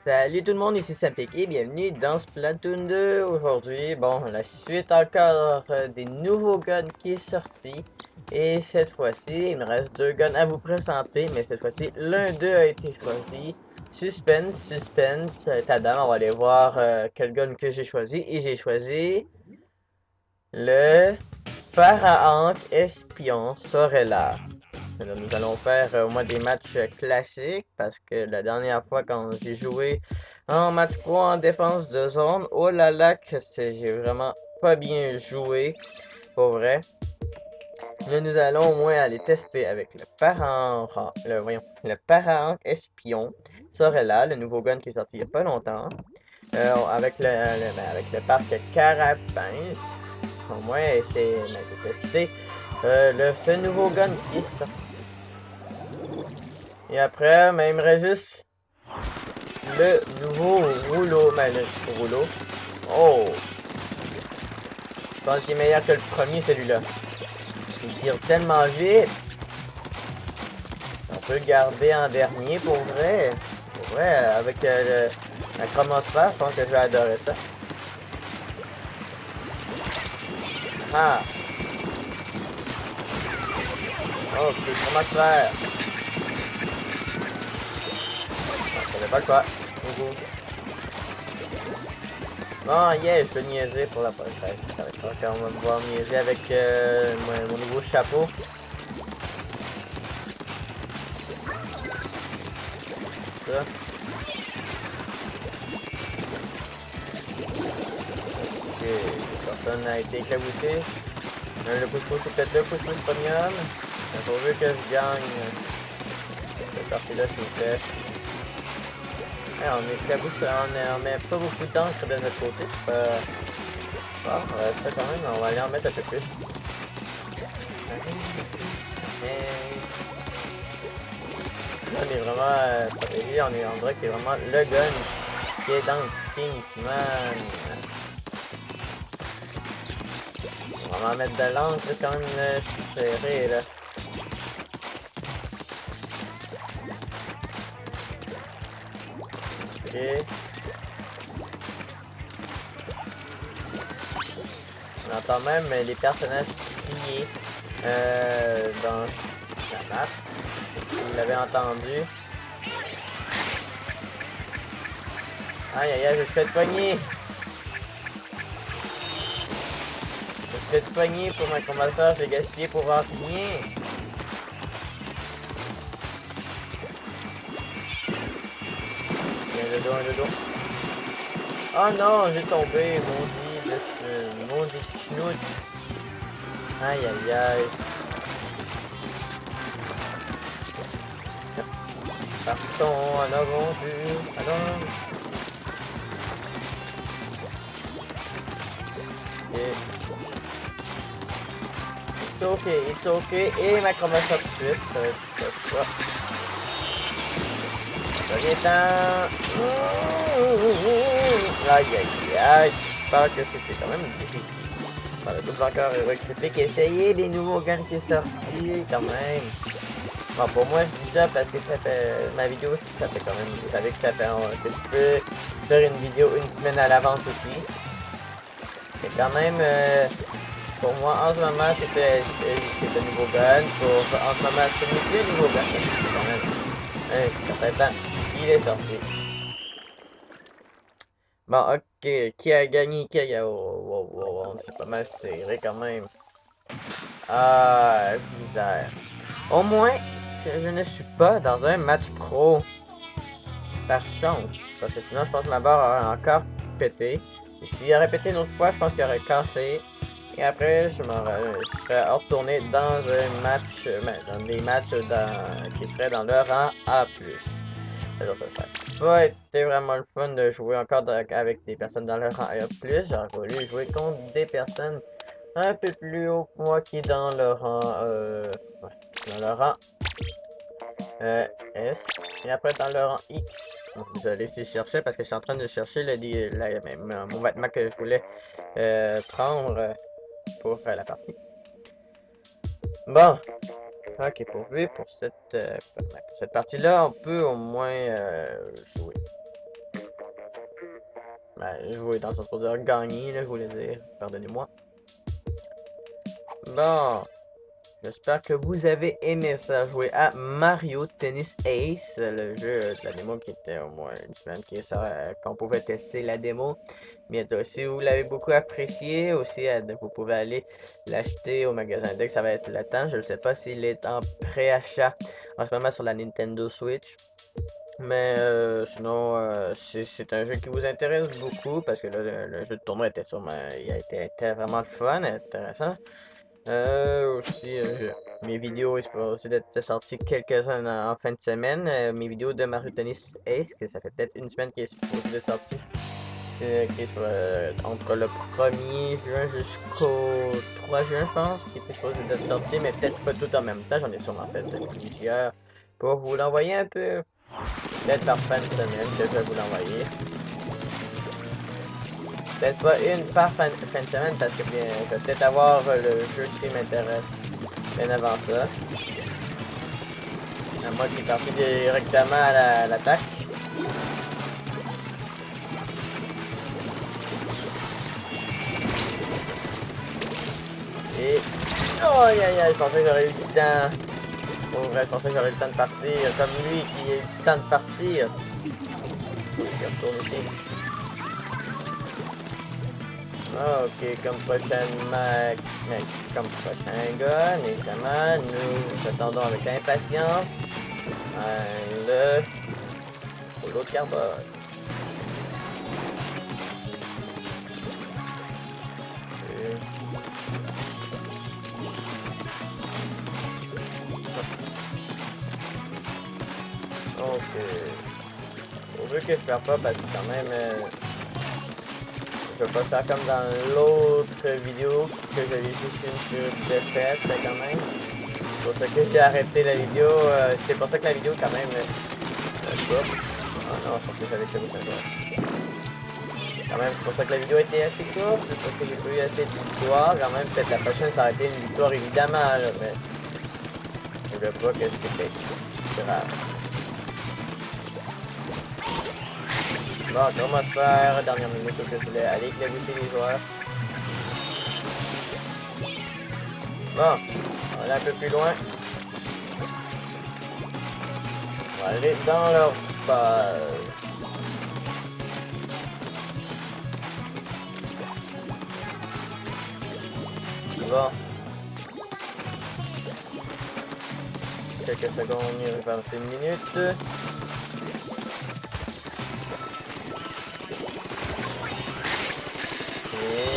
Salut tout le monde, ici Sapik et bienvenue dans Splatoon 2. Aujourd'hui, bon, la suite encore des nouveaux guns qui est sorti. Et cette fois-ci, il me reste deux guns à vous présenter, mais cette fois-ci, l'un d'eux a été choisi. Suspense, suspense, tadam, on va aller voir quel gun que j'ai choisi. Et j'ai choisi le Pharaon Espion Sorella. Là, nous allons faire au moins des matchs classiques parce que la dernière fois quand j'ai joué en match pro en défense de zone, oh là là que j'ai vraiment pas bien joué, pour vrai. Là, nous allons au moins aller tester avec le parent, le parent espion Sorella, le nouveau gun qui est sorti il y a pas longtemps, avec le parc Carapace. Au moins, c'est testé ce nouveau gun qui est sorti. Et après, ben, il me reste juste le nouveau rouleau. Ben, le rouleau. Oh! Je pense qu'il est meilleur que le premier, celui-là. Il tire tellement vite. On peut le garder en dernier pour vrai. Pour vrai, avec la chromosphère, je pense que je vais adorer ça. Ah! Oh, c'est le chromosphère. Je savais pas le quoi. Oh yeah, je peux niaiser pour la prochaine. Ça va être quand on va me voir niaiser avec mon nouveau chapeau. Ça. Ok, personne n'a été éclaboussé. Le pouce-pouce, c'est peut-être le pouce-pouce premium. Il faut que je gagne cette partie-là, s'il vous plaît. Ouais, on éclabousse, on met pas beaucoup d'encre de notre côté. Bon, ça quand même, on va aller en mettre un peu plus. Là, on est vraiment protégé, on dirait que c'est vraiment le gun qui est dans le Kingsman. On va mettre de l'encre, c'est quand même serré là. Ok. On entend même les personnages crier dans la map. Vous l'avez entendu. Aïe aïe aïe, je me suis fait poigner. Je me suis fait poigner pour ma combatteur, j'ai gaspillé pour voir rien. Il y a un dodo, un dodo. Oh non, j'ai tombé, maudit schnout. Aïe aïe aïe. Partons en aventure. Alors. Ok. It's okay. Et ma chromato tout de suite. Ça va être ça. Premier temps. Aïe aïe aïe. J'espère que c'était quand même difficile. Par le double encore heureux critique. Essayez des nouveaux guns qui sont sortis quand même. Bon, pour moi, je dis ça parce que ça fait ma vidéo, ça fait quand même. Vous savez que ça fait que tu peux faire une vidéo une semaine à l'avance aussi. C'est quand même. Pour moi, en ce moment, c'est un nouveau gun. En ce moment, c'est le nouveau gun. C'est quand même un certain temps. Il est sorti. Bon, ok. Qui a gagné? Qui a gagné? Oh, c'est pas mal serré quand même. Ah, misère. Au moins, je ne suis pas dans un match pro. Par chance. Parce que sinon, je pense que ma barre aurait encore pété. Et s'il aurait pété une autre fois, je pense qu'il aurait cassé. Et après, je serais retourné dans un match, dans des matchs qui seraient dans le rang A+. Alors, ça serait pas été vraiment le fun de jouer encore avec des personnes dans le rang A+. J'aurais voulu jouer contre des personnes un peu plus haut que moi qui est dans le rang, dans le rang S. Et après dans le rang X. Bon, désolé si je cherchais parce que je suis en train de chercher mon vêtement que je voulais prendre pour la partie. Bon, ok, pour cette partie-là, on peut au moins jouer. Ben, jouer dans le sens pour dire gagner, là, je voulais dire. Pardonnez-moi. Bon. J'espère que vous avez aimé ça, jouer à Mario Tennis Ace, le jeu de la démo qui était au moins une semaine qui est ça, qu'on pouvait tester la démo. Bientôt, si vous l'avez beaucoup apprécié, aussi vous pouvez aller l'acheter au magasin dès que ça va être le temps. Je ne sais pas s'il est en préachat en ce moment sur la Nintendo Switch. Mais sinon, c'est un jeu qui vous intéresse beaucoup parce que là, le jeu de tournoi était sûrement, était vraiment fun, intéressant. Aussi, mes vidéos, il se peut aussi d'être sorti quelques-uns en fin de semaine. Mes vidéos de Mario Tennis Ace, que ça fait peut-être une semaine qui est supposé d'être sorti, qui est entre le 1er juin jusqu'au 3 juin, je pense, qui était supposé d'être sorti, mais peut-être pas tout en même temps. J'en ai sûrement fait plusieurs pour vous l'envoyer un peu. Peut-être par fin de semaine que je vais vous l'envoyer. Peut-être pas une par fin de semaine parce que bien, je vais peut-être avoir le jeu qui m'intéresse bien avant ça. À moi qui est parti directement à l'attaque. Et... Oh aïe aïe aïe, je pensais que j'aurais eu du temps. Pour vrai, je pensais que j'aurais eu le temps de partir. Comme lui qui a eu le temps de partir. Je retourne ici. Ok, comme comme prochain gun, évidemment, nous attendons avec impatience le rouleau de carbone. Donc, pourvu que je perds pas, parce que quand même, je vais pas faire comme dans l'autre vidéo que j'avais juste une défaite quand même. C'est pour ça que j'ai arrêté la vidéo. C'est pour ça que la vidéo quand même coupe. Ah non, je pense que j'avais fait beaucoup. Quand même, c'est pour ça que la vidéo était assez courte. C'est parce que j'ai pas eu assez de victoires. Quand même, peut-être la prochaine ça aurait été une victoire évidemment là, mais je veux pas que c'était grave. Bon, atmosphère, dernière minute où je voulais aller clavifier les joueurs. Bon, on est un peu plus loin. On va aller dans leur phase. Bon. Quelques secondes, il va passer une minute.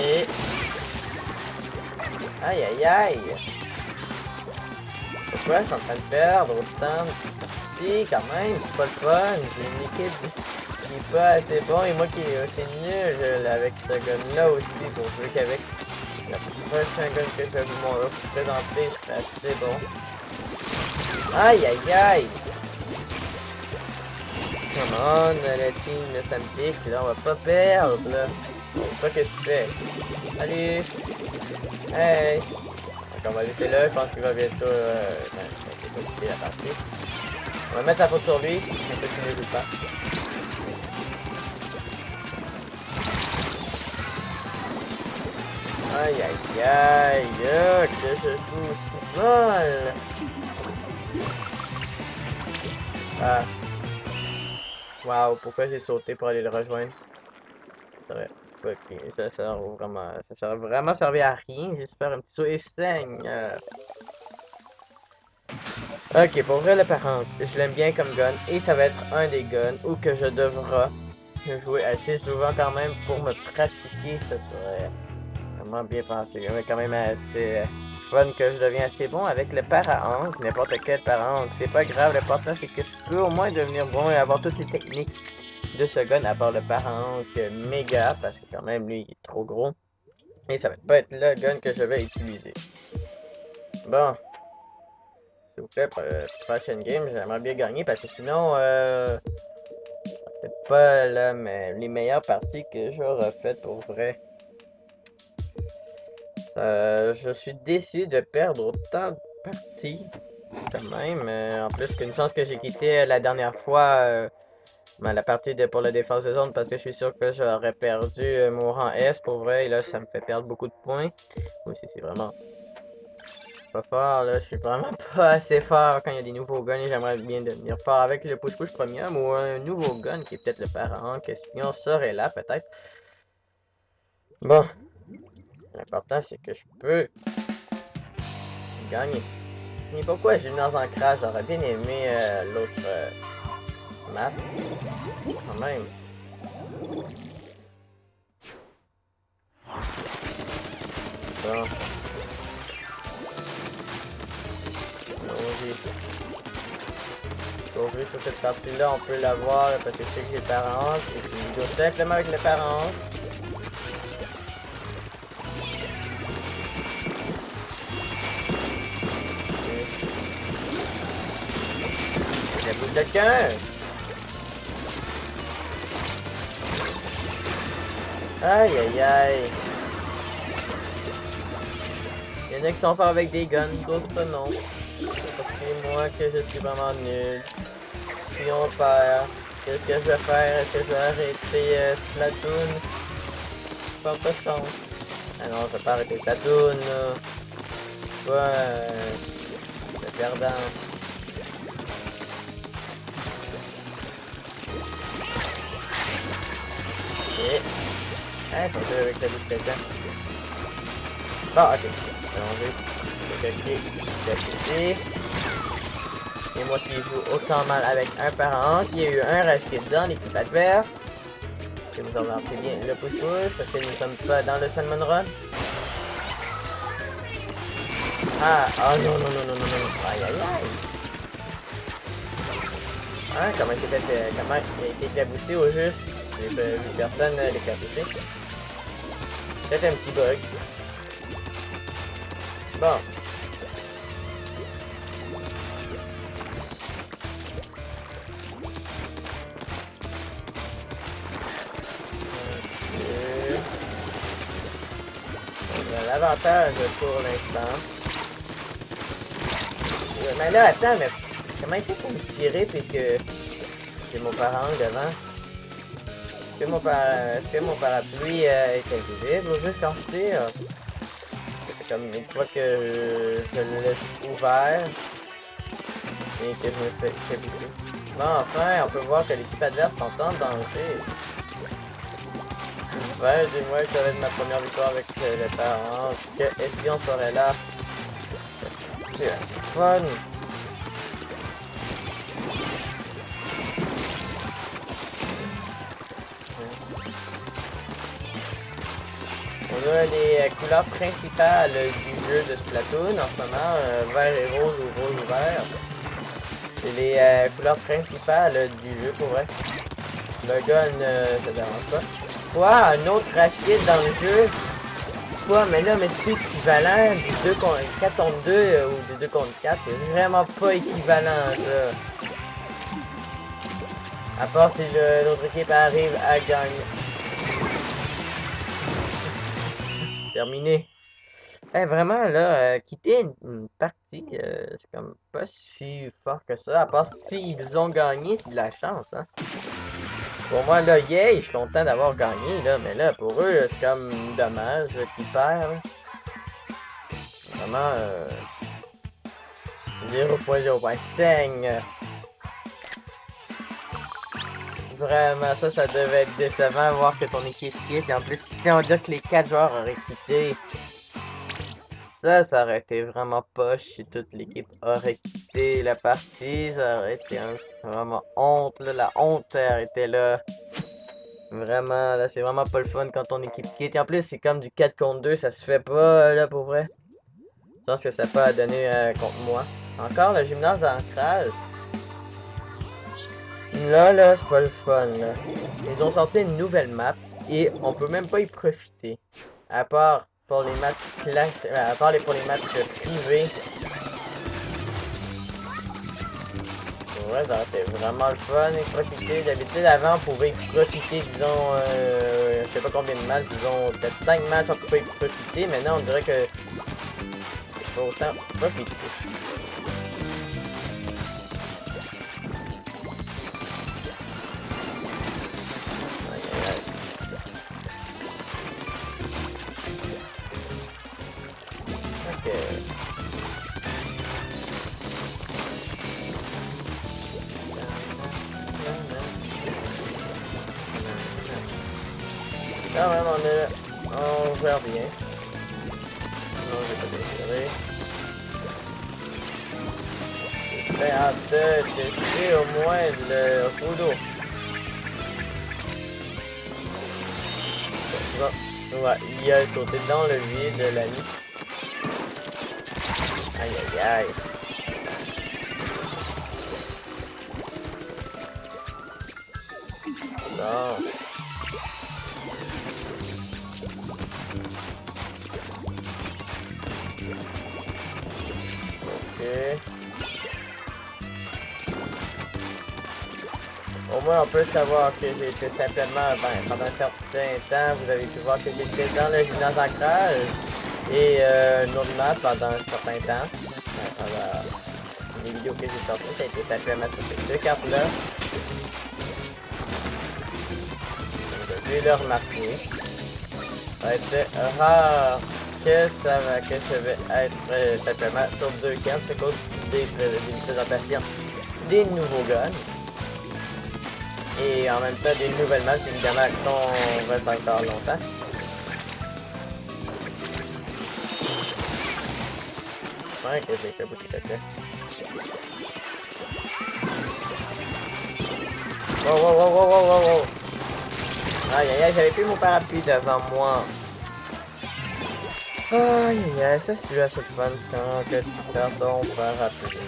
Et... Aïe aïe aïe! Pourquoi je suis en train de perdre autant de parties quand même? C'est pas le fun, j'ai une équipe qui est pas assez bon et moi qui est aussi nul avec ce gun-là aussi pour jouer qu'avec le prochain gun que je vais vous présenter, c'est assez bon. Aïe aïe aïe! Come on, la team de Samtic, là on va pas perdre là. C'est pas que tu fais. Salut! Hey! Donc on va laisser là, je pense qu'il va bientôt quitter la partie. On va mettre la faute sur lui, un peu qu'il ne joue pas. Aïe aïe aïe, que je joue si mal! Ah. Waouh, pourquoi j'ai sauté pour aller le rejoindre? C'est vrai. Ok, ça sert vraiment servi à rien. J'espère un petit saut et saigne. Ok, pour vrai, le parent, je l'aime bien comme gun et ça va être un des guns où que je devrai jouer assez souvent quand même pour me pratiquer. Ça serait vraiment bien pensé. Mais quand même assez fun que je deviens assez bon avec le para-angle, n'importe quel para-angle. C'est pas grave, l'important c'est que je peux au moins devenir bon et avoir toutes les techniques de ce gun à part le para-angle méga parce que quand même lui il est trop gros. Et ça va pas être le gun que je vais utiliser. Bon. S'il vous plaît, prochaine game, j'aimerais bien gagner parce que sinon, c'est pas les meilleures parties que j'aurais faites pour vrai. Je suis déçu de perdre autant de parties, quand même. En plus, qu'une chance que j'ai quitté la dernière fois la partie pour la défense de zone parce que je suis sûr que j'aurais perdu mon rang S pour vrai. Et là, ça me fait perdre beaucoup de points. Oui, c'est vraiment pas fort. Là, je suis vraiment pas assez fort quand il y a des nouveaux guns et j'aimerais bien devenir fort avec le push-push premium ou un nouveau gun qui est peut-être le pharaon. Question serait là, peut-être. Bon, l'important c'est que je peux gagner. Mais pourquoi j'ai dans un crash? J'aurais bien aimé l'autre map. Quand même. Bon. Allons-y. Aujourd'hui, sur cette partie-là, on peut la voir là, parce que je sais que j'ai le parent. C'est une vidéo simplement avec le parent. J'ai bout de quelqu'un! Aïe aïe aïe! Il y en a qui sont forts avec des guns, d'autres non. C'est moi que je suis vraiment nul. Si on perd, qu'est-ce que je vais faire? Est-ce que je vais arrêter Splatoon? Pas de chance. Ah non, je vais pas arrêter Splatoon là. Le perdant. Ok. Ah, ils sont deux avec la bouche de quelqu'un. Bon, ok. Allons-y. C'est et moi qui joue autant mal avec un parent. Il y a eu un rush kit dans l'équipe adverse. Et vous remarquez bien le push-push parce que nous ne sommes pas dans le Salmon Run. Ah, oh non, non, non, non, non, non. Aïe, aïe, aïe. Hein, comment il s'est fait, comment il a été éclaboussé au juste? J'ai vu personne l'éclabousser. Peut-être un petit bug. Bon. On a l'avantage pour l'instant. Mais là, attends, mais comment il fait pour me tirer puisque j'ai mon parent devant? Est-ce que mon parapluie est invisible ou juste quand je tire? C'est comme une fois que je le laisse ouvert et que je me fais éclabousser. Bon, enfin, on peut voir que l'équipe adverse s'entend en danger. Ouais, dis-moi que ça va être ma première victoire avec le parent. Que Espion serait là. C'est assez fun. On a les couleurs principales du jeu de Splatoon en ce moment, vert et rose ou rose ou vert. C'est les couleurs principales du jeu pour vrai. Le gun, ça dérange pas. Quoi? Un autre crash kit dans le jeu? Quoi? Mais là, mais c'est équivalent du 2 contre 4 contre 2 ou du 2 contre 4. C'est vraiment pas équivalent ça. À part si l'autre équipe arrive à gagner. Terminé. Eh, vraiment, là, quitter une partie, c'est comme pas si fort que ça. À part s'ils ont gagné, c'est de la chance, hein. Pour moi, là, yeah, je suis content d'avoir gagné, là. Mais là, pour eux, c'est comme dommage qu'ils perdent. Vraiment, 0.05. Vraiment, ça devait être décevant voir que ton équipe quitte. Et en plus, si on dit que les 4 joueurs auraient quitté, ça aurait été vraiment poche si toute l'équipe aurait quitté la partie. Ça aurait été vraiment honte, là. La honte aurait été là. Vraiment, là, c'est vraiment pas le fun quand ton équipe quitte. Et en plus, c'est comme du 4 contre 2, ça se fait pas, là, pour vrai. Je pense que ça peut pas donner contre moi. Encore le gymnase d'ancrage. Là, c'est pas le fun, là. Ils ont sorti une nouvelle map et on peut même pas y profiter. À part pour les matchs classiques, à part pour les matchs privés. Ouais, ça aurait été vraiment le fun et profiter. D'habitude, avant, on pouvait y profiter, disons, je sais pas combien de matchs, disons, peut-être 5 matchs, on pouvait y profiter. Maintenant, on dirait que c'est pas autant profiter. Quand même, on est là. On gère bien. Non, j'ai pas désiré. J'ai bien hâte de tester au moins le rouleau. Bon, ouais, il a sauté dans le vide, l'ami. Aïe aïe aïe. Bon. Ok. Au moins on peut savoir que j'ai été simplement, pendant un certain temps, vous avez pu voir que j'étais dans le gymnase ancrage et une autre map pendant un certain temps. Pendant les vidéos que j'ai sorties, ça a été simplement sur ces deux cartes-là. Vous devez le remarquer. Ça va être rare que je vais être simplement sur deux cartes, c'est à cause des présentations des nouveaux guns. Et en même temps des nouvelles maps évidemment qu'on reste encore longtemps. Ouais, que j'ai fait beaucoup de caca. Wow wow wow wow wow wow wow. Aïe aïe aïe, j'avais plus mon parapluie devant moi. Aïe aïe aïe, ça c'est plus assez fun quand que tu perds ton parapluie.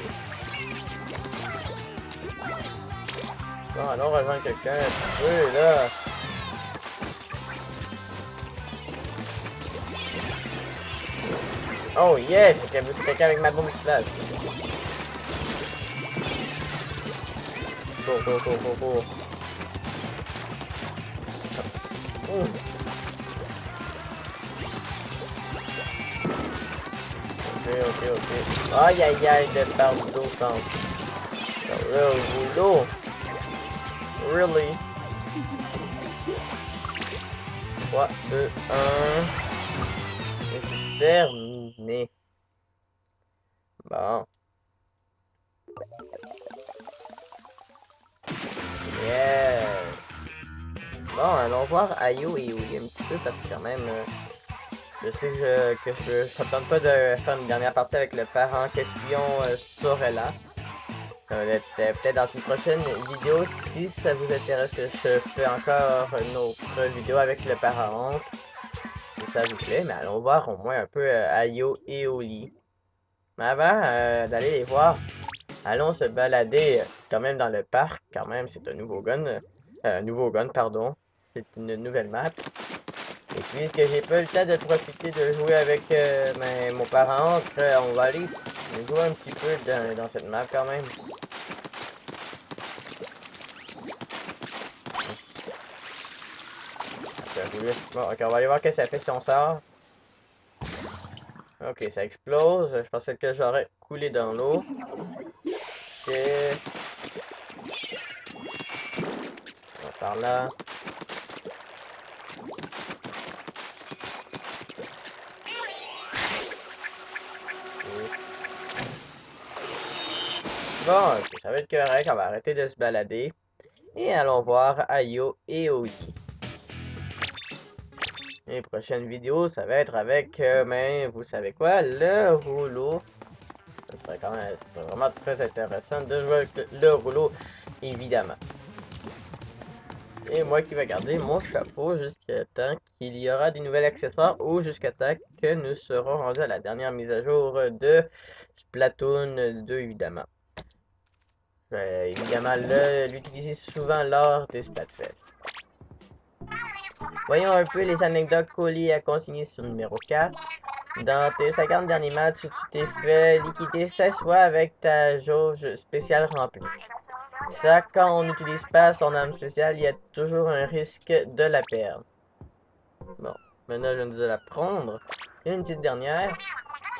Bon, allons rejoindre quelqu'un un petit peu là. Oh yes, c'est quelqu'un avec ma bombe flash. Go go go go go. Ok, ok, ok. Aïe aïe aïe, de part d'eau sans. Le rouleau. Really? 3, 2, 1. Et c'est terminé. Bon. Yeah. Bon, allons voir Ayo et Uli un petit peu parce que quand même, je sais que je m'attends pas de faire une dernière partie avec le parent question Sorella. Peut-être dans une prochaine vidéo, si ça vous intéresse, je fais encore une autre vidéo avec le parent, si ça vous plaît, mais allons voir au moins un peu Ayo et Oli. Mais avant d'aller les voir, allons se balader quand même dans le parc, quand même, c'est un nouveau gun, pardon, c'est une nouvelle map. Et puisque j'ai pas eu le temps de profiter de jouer avec mon parent, on va aller jouer un petit peu dans cette map quand même. Bon, ok, on va aller voir ce que ça fait si on sort. Ok, ça explose. Je pensais que j'aurais coulé dans l'eau. Ok. On va par là. Bon, ok, ça va être correct. On va arrêter de se balader. Et allons voir Ayo et Oli. Les prochaines vidéos, ça va être avec, vous savez quoi, le rouleau. Ça serait quand même, c'est vraiment très intéressant de jouer avec le rouleau, évidemment. Et moi qui vais garder mon chapeau jusqu'à temps qu'il y aura des nouvelles accessoires ou jusqu'à temps que nous serons rendus à la dernière mise à jour de Splatoon 2, évidemment. Je vais évidemment l'utiliser souvent lors des Splatfest. Voyons un peu les anecdotes colis à consigner sur le numéro 4. Dans tes 50 derniers matchs, tu t'es fait liquider 16 fois avec ta jauge spéciale remplie. Ça, quand on n'utilise pas son arme spéciale, il y a toujours un risque de la perdre. Bon, maintenant je viens de la prendre. Et une petite dernière.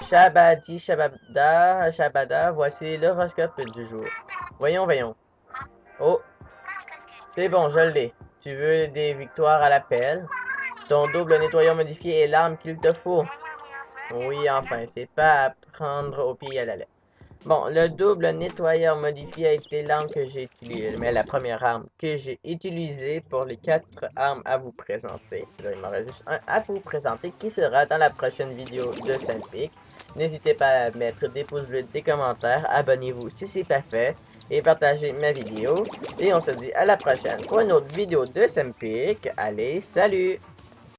Shabadi Shabada, voici l'horoscope du jour. Voyons. Oh, c'est bon, je l'ai. Tu veux des victoires à l'appel? Ton double nettoyant modifié est l'arme qu'il te faut. Oui, enfin, c'est pas à prendre au pied à la lettre. Bon, le double nettoyeur modifié a été l'arme que j'ai utilisée, mais la première arme que j'ai utilisée pour les 4 armes à vous présenter. Là, il m'en reste juste un à vous présenter qui sera dans la prochaine vidéo de Sandpick. N'hésitez pas à mettre des pouces bleus, des commentaires, abonnez-vous si c'est pas fait et partagez ma vidéo. Et on se dit à la prochaine pour une autre vidéo de Sandpick. Allez, salut!